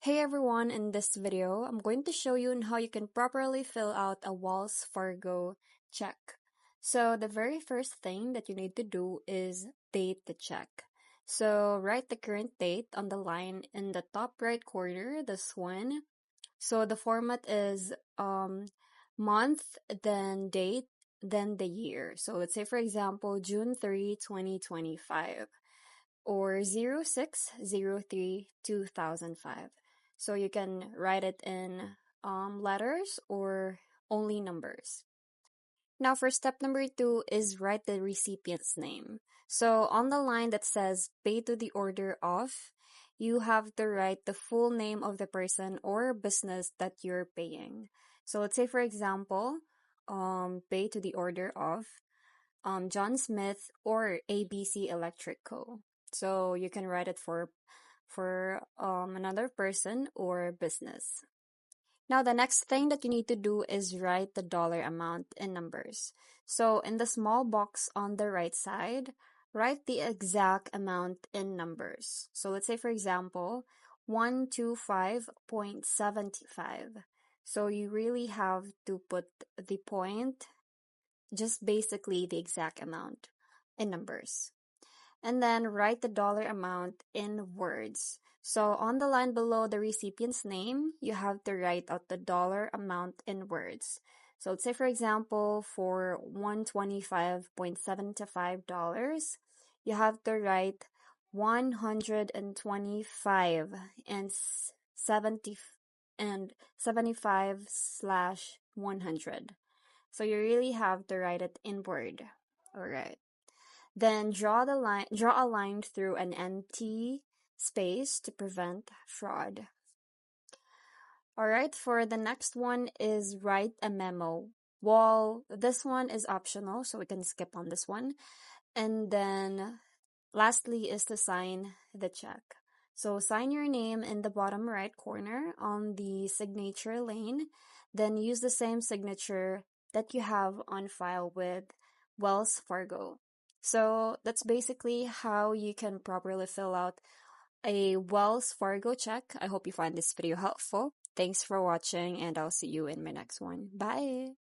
Hey everyone, in this video, I'm going to show you on how you can properly fill out a Wells Fargo check. So the very first thing that you need to do is date the check. So write the current date on the line in the top right corner, this one. So the format is month, then date, then the year. So let's say for example, June 3, 2025 or 06/03/2005. So you can write it in letters or only numbers. Now for step number 2 is write the recipient's name. So on the line that says pay to the order of, you have to write the full name of the person or business that you're paying. So let's say for example, pay to the order of John Smith or ABC Electric Co. So you can write it for another person or business. Now the next thing that you need to do is write the dollar amount in numbers. So in the small box on the right side, write the exact amount in numbers. So let's say for example, 125.75. So you really have to put the point, just basically the exact amount in numbers. And then write the dollar amount in words. So on the line below the recipient's name, you have to write out the dollar amount in words. So let's say for example, for $125.75, you have to write 125 and 70 and 75 slash 100. So you really have to write it in word. All right. Then draw a line through an empty space to prevent fraud. All right, for the next one is write a memo. Well, this one is optional, so we can skip on this one. And then lastly is to sign the check. So sign your name in the bottom right corner on the signature lane, then use the same signature that you have on file with Wells Fargo. So that's basically how you can properly fill out a Wells Fargo check. I hope you find this video helpful. Thanks for watching, and I'll see you in my next one. Bye!